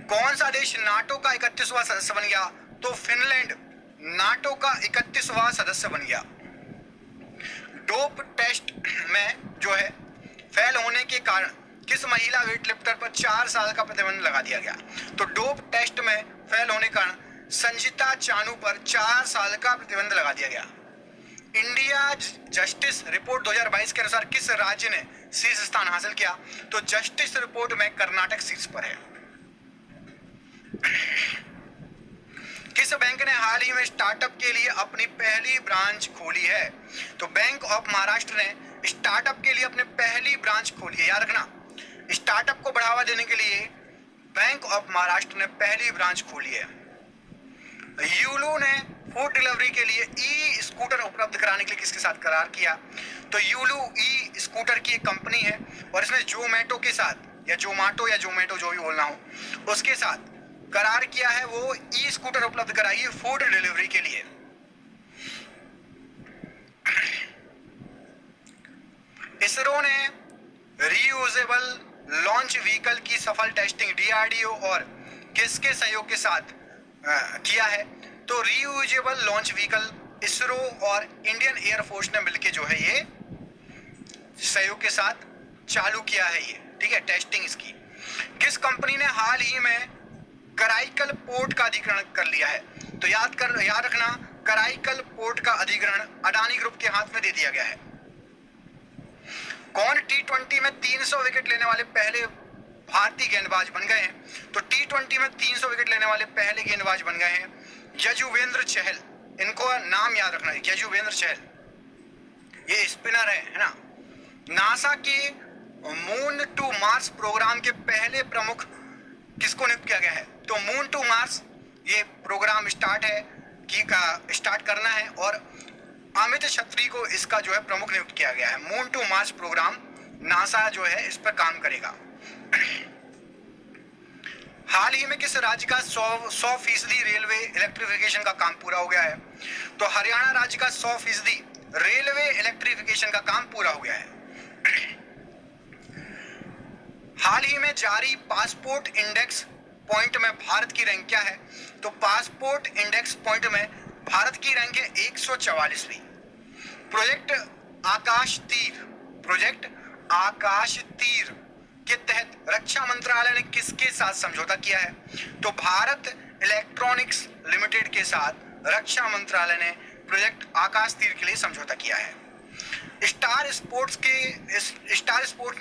कौन सा देश नाटो का 31वां सदस्य बन गया? तो फिनलैंड नाटो का 31वां सदस्य बन गया। डोप टेस्ट में जो है फेल होने के कारण किस महिला वेट लिफ्टर पर 4 साल का प्रतिबंध लगा दिया गया? तो डोप टेस्ट में फेल होने के कारण संजिता चानू पर 4 साल का प्रतिबंध लगा दिया गया। इंडिया जस्टिस रिपोर्ट 2022 के अनुसार किस राज्य ने शीर्ष स्थान हासिल किया? तो जस्टिस रिपोर्ट में कर्नाटक शीर्ष पर है। किस बैंक ने हाल ही में स्टार्टअप के लिए अपनी पहली ब्रांच खोली है? तो बैंक ऑफ महाराष्ट्र ने स्टार्टअप के लिए अपने पहली ब्रांच खोली है। याद रखना, स्टार्टअप को बढ़ावा देने के लिए बैंक ऑफ महाराष्ट्र ने पहली ब्रांच खोली है। यूलू ने फूड डिलीवरी के लिए ई स्कूटर उपलब्ध कराने के लिए किसके साथ करार किया? तो यूलू ई स्कूटर की एक कंपनी है और इसने जोमेटो के साथ या जोमाटो या जोमेटो जो भी बोलना हो उसके साथ करार किया है। वो ई स्कूटर उपलब्ध कराइए फूड डिलीवरी के लिए। इसरो ने रीयूजेबल लॉन्च व्हीकल की सफल टेस्टिंग DRDO और किसके सहयोग के साथ किया है? तो रीयूजेबल लॉन्च व्हीकल इसरो और इंडियन एयरफोर्स ने मिलकर जो है ये सहयोग के साथ चालू किया है ये, ठीक है, टेस्टिंग इसकी। किस कंपनी ने हाल ही में कराईकल पोर्ट का अधिग्रहण कर लिया है? तो याद रखना, कराईकल पोर्ट का अधिग्रहण अडानी ग्रुप के हाथ में दे दिया गया है। कौन T20 में 300 विकेट लेने वाले पहले भारतीय गेंदबाज बन गए हैं? तो T20 में 300 विकेट लेने वाले पहले गेंदबाज बन गए हैं यजुवेंद्र चहल। इनको नाम याद रखना है, यजुवेंद्र चहल, ये स्पिनर है ना। नासा के मून टू मार्स प्रोग्राम के पहले प्रमुख किसको नियुक्त किया गया है? तो मून टू मार्स ये प्रोग्राम स्टार्ट करना है और अमित छत्री को इसका जो है प्रमुख नियुक्त किया गया है। Moon to Mars program NASA जो है इस पर काम करेगा। हाल ही में किस राज्य का 100% रेलवे इलेक्ट्रिफिकेशन का काम पूरा हो गया है? तो हरियाणा राज्य का 100% रेलवे इलेक्ट्रिफिकेशन का काम पूरा हो गया है। हाल ही में जारी पासपोर्ट इंडेक्स पॉइंट में भारत की रैंक क्या है? तो पासपोर्ट इंडेक्स पॉइंट में भारत की रैंक है 144वीं। प्रोजेक्ट आकाश तीर के तहत रक्षा मंत्रालय ने किसके साथ समझौता किया है? तो भारत इलेक्ट्रॉनिक्स लिमिटेड के साथ रक्षा मंत्रालय ने प्रोजेक्ट आकाश तीर के लिए समझौता किया है। स्टार स्पोर्ट्स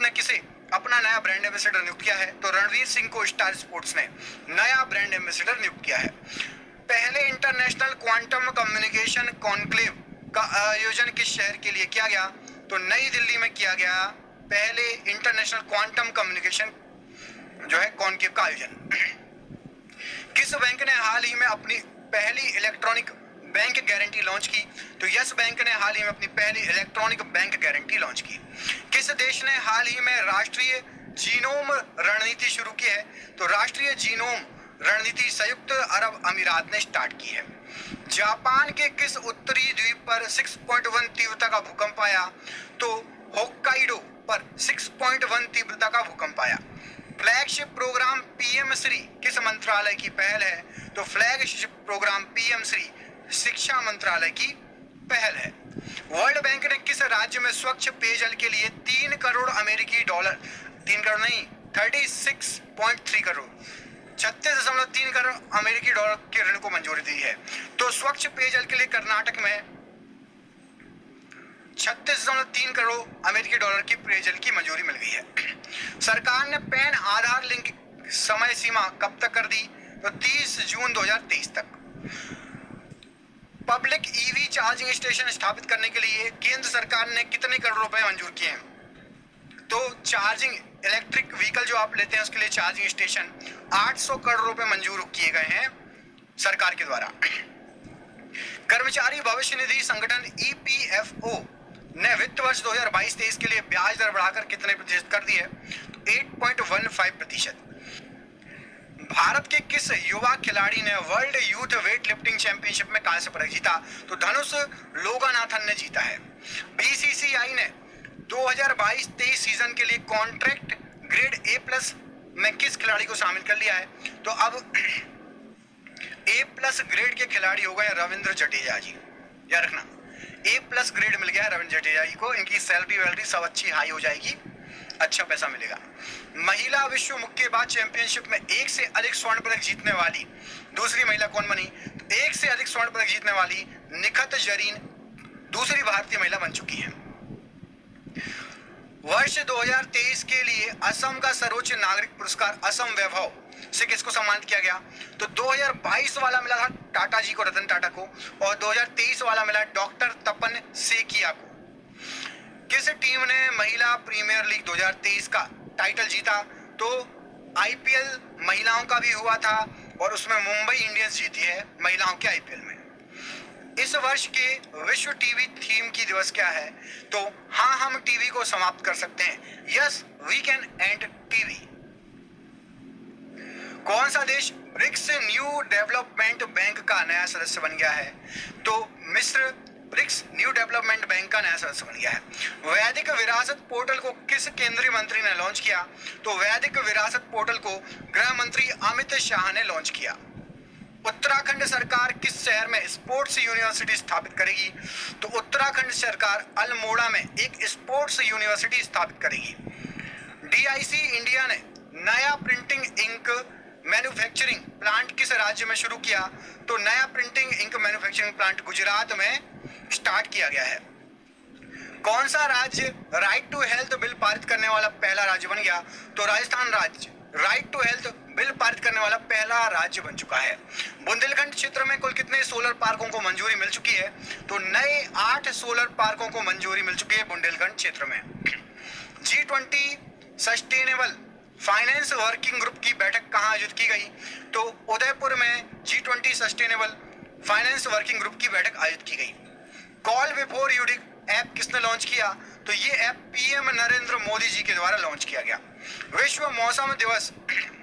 ने किसे अपना नया ब्रांड एम्बेसडर नियुक्त किया है? तो रणवीर सिंह को स्टार स्पोर्ट्स ने नया ब्रांड एम्बेसडर नियुक्त किया है। पहले इंटरनेशनल क्वांटम कम्युनिकेशन कॉन्क्लेव का आयोजन किस शहर के लिए किया गया? तो नई दिल्ली में किया गया पहले इंटरनेशनल क्वांटम कम्युनिकेशन जो है कॉन्क्लेव का आयोजन। किस बैंक ने हाल ही में अपनी पहली इलेक्ट्रॉनिक बैंक गारंटी लॉन्च की? तो यस बैंक ने हाल ही में अपनी पहली इलेक्ट्रॉनिक बैंक गारंटी लॉन्च की। किस देश ने हाल ही में राष्ट्रीय जीनोम रणनीति शुरू की है? तो राष्ट्रीय जीनोम रणनीति संयुक्त अरब अमीरात ने स्टार्ट की है। जापान के किस उत्तरी द्वीप पर 6.1 तीव्रता का भूकंप आया? तो होक्काइडो पर 6.1 तीव्रता का भूकंप आया। फ्लैगशिप प्रोग्राम पीएम श्री किस मंत्रालय की पहल है? तो फ्लैगशिप प्रोग्राम पीएम श्री शिक्षा मंत्रालय की पहल है। वर्ल्ड बैंक ने किस राज्य में स्वच्छ पेयजल के लिए 3 करोड़ अमेरिकी डॉलर 3 करोड़ नहीं 36.3 करोड़ 36.3 करोड़ अमेरिकी डॉलर के ऋण को मंजूरी दी है? तो स्वच्छ पेयजल के लिए कर्नाटक में 36.3 करोड़ अमेरिकी डॉलर की पेयजल की मंजूरी मिल गई है। सरकार ने पैन आधार लिंक समय सीमा कब तक कर दी? तो 30 जून 2023 तक। पब्लिक ईवी चार्जिंग स्टेशन स्थापित करने के लिए केंद्र सरकार ने कितने करोड़ रुपए मंजूर किए हैं? तो चार्जिंग इलेक्ट्रिक व्हीकल जो आप लेते हैं उसके लिए चार्जिंग स्टेशन 800 करोड़ रुपए मंजूर किए गए हैं सरकार के द्वारा। कर्मचारी भविष्य निधि संगठन ईपीएफओ ने वित्त वर्ष 2022-23 के लिए ब्याज दर बढ़ाकर कितने प्रतिशत कर दी है? तो 8.15%। भारत के किस युवा खिलाड़ी ने world youth weight lifting championship में कांस्य पदक जीता? तो धनुष लोगानाथन ने जीता है। बीसीसीआई ने 2022-23 सीजन के लिए कॉन्ट्रैक्ट ग्रेड A+ में किस खिलाड़ी को शामिल कर लिया है? तो अब A+ ग्रेड के खिलाड़ी हो गए रविंद्र जडेजा जी। याद रखना A+ ग्रेड मिल गया रविंद्र जडेजा जी को। इनकी सैलरी वैलरी सब अच्छी हाई हो जाएगी, अच्छा पैसा मिलेगा। महिला विश्व मुक्केबाज चैंपियनशिप में एक से अधिक स्वर्ण पदक जीतने वाली दूसरी महिला कौन बनी? तो एक से अधिक स्वर्ण पदक जीतने वाली निखत जरीन दूसरी भारतीय महिला बन चुकी है। वर्ष 2023 के लिए असम का सर्वोच्च नागरिक पुरस्कार असम वैभव से किसको सम्मानित किया गया? तो 2022 वाला मिला था टाटा जी को, रतन टाटा को, और 2023 वाला मिला डॉक्टर तपन सेकिया को। किस टीम ने महिला प्रीमियर लीग 2023 का टाइटल जीता? तो आईपीएल महिलाओं का भी हुआ था और उसमें मुंबई इंडियंस जीती है महिलाओं के आईपीएल में। इस वर्ष के विश्व टीवी थीम की दिवस क्या है? तो हाँ हम टीवी को समाप्त कर सकते हैं, yes we can end TB. कौन सा देश ब्रिक्स न्यू डेवलपमेंट बैंक का नया सदस्य बन गया है? तो मिस्र ब्रिक्स न्यू डेवलपमेंट बैंक का नया सदस्य बन गया है। वैदिक विरासत पोर्टल को किस केंद्रीय मंत्री ने लॉन्च किया? तो वैदिक विरासत पोर्टल को गृह मंत्री अमित शाह ने लॉन्च किया। उत्तराखंड सरकार किस शहर में स्पोर्ट्स यूनिवर्सिटी स्थापित करेगी? तो उत्तराखंड सरकार अल्मोड़ा में एक स्पोर्ट्स यूनिवर्सिटी स्थापित करेगी। डीआईसी इंडिया ने नया प्रिंटिंग इंक मैन्युफैक्चरिंग प्लांट किस राज्य में शुरू किया? तो नया printing ink manufacturing plant Gujarat में स्टार्ट किया गया है। कौन सा राज्य राइट टू हेल्थ बिल पारित करने वाला पहला राज्य बन गया? तो राजस्थान राज्य राइट टू हेल्थ बिल पारित करने वाला पहला राज्य बन चुका है। बुंदेलखंड क्षेत्र में कुल कितने सोलर पार्कों को मंजूरी मिल चुकी है? तो नए 8 सोलर पार्कों को मंजूरी मिल चुकी है बुंदेलखंड क्षेत्र में। G20 sustainable finance working group की बैठक कहां आयोजित की गई? तो उदयपुर में G20 sustainable finance working group की बैठक आयोजित की गई। कॉल बिफोर ऐप किसने लॉन्च किया? तो ये ऐप पीएम नरेंद्र मोदी जी के द्वारा लॉन्च किया गया। विश्व मौसम दिवस,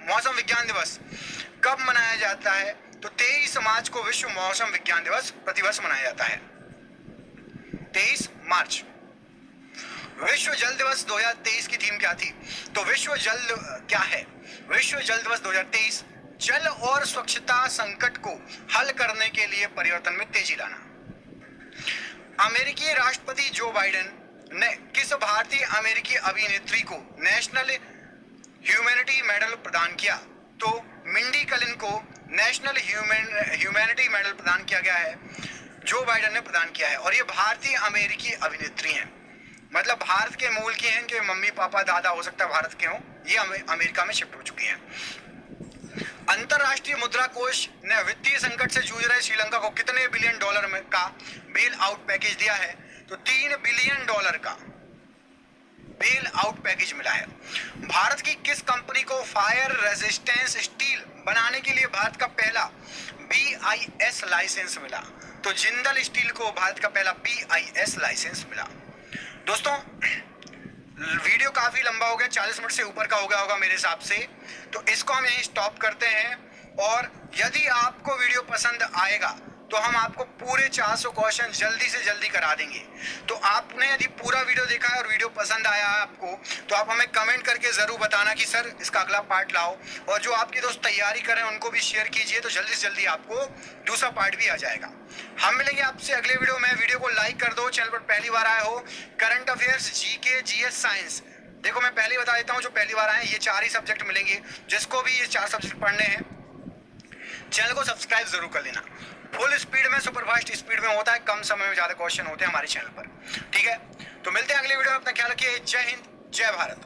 मौसम विज्ञान दिवस कब मनाया जाता है? तो 23 मार्च को विश्व मौसम विज्ञान दिवस प्रतिवर्ष मनाया जाता है, 23 मार्च। विश्व जल दिवस 2023 की थीम क्या थी? तो विश्व जल क्या है? विश्व जल दिवस 2023 जल और स्वच्छता संकट को हल करने के लिए परिवर्तन में तेजी लाना। अमेरिकी राष्ट्रपति जो बाइडेन ने किस भारतीय अमेरिकी अभिनेत्री को नेशनल ह्यूमैनिटी मेडल प्रदान किया? तो मिंडी कलिन को नेशनल ह्यूमैनिटी मेडल प्रदान किया गया है, जो बाइडेन ने प्रदान किया है। और ये भारतीय अमेरिकी अभिनेत्री हैं, मतलब भारत के मूल की हैं, इनके मम्मी पापा दादा हो सकता है भारत के हों, ये अमेरिका में शिफ्ट हो चुकी हैं। अंतरराष्ट्रीय मुद्रा कोष ने वित्तीय संकट से जूझ रहे श्रीलंका को कितने बिलियन डॉलर में का बेल आउट पैकेज दिया है? तो $3 बिलियन का बेल आउट पैकेज मिला है। भारत की किस कंपनी को फायर रेजिस्टेंस स्टील बनाने के लिए भारत का पहला BIS लाइसेंस मिला? तो जिंदल स्टील को भारत का पहला BIS लाइसेंस मिला। दोस्तों वीडियो काफी लंबा हो गया, 40 मिनट से ऊपर का हो गया होगा मेरे हिसाब से, तो इसको हम यहीं स्टॉप करते हैं। और यदि आपको वीडियो पसंद आएगा तो हम आपको पूरे 400 क्वेश्चन जल्दी से जल्दी करा देंगे। तो आपने यदि पूरा वीडियो देखा है और वीडियो पसंद आया है आपको, तो आप हमें कमेंट करके जरूर बताना कि सर इसका अगला पार्ट लाओ। और जो आपके दोस्त तैयारी करें उनको भी शेयर कीजिए, तो जल्दी से जल्दी आपको दूसरा पार्ट भी आ जाएगा। हम मिलेंगे आपसे अगले वीडियो में। वीडियो को लाइक कर दो, चैनल पर पहली बार आए हो, current affairs, GK, GS, science. देखो मैं पहले बता देता हूँ, जो पहली बार आए ये 4 ही सब्जेक्ट मिलेंगे। जिसको भी ये 4 सब्जेक्ट पढ़ने हैं चैनल को सब्सक्राइब जरूर कर लेना। फुल स्पीड में, सुपर फास्ट स्पीड में होता है, कम समय में ज्यादा क्वेश्चन होते हैं हमारे चैनल पर। ठीक है, तो मिलते हैं अगले वीडियो में। अपना ख्याल रखिए। जय हिंद, जय भारत।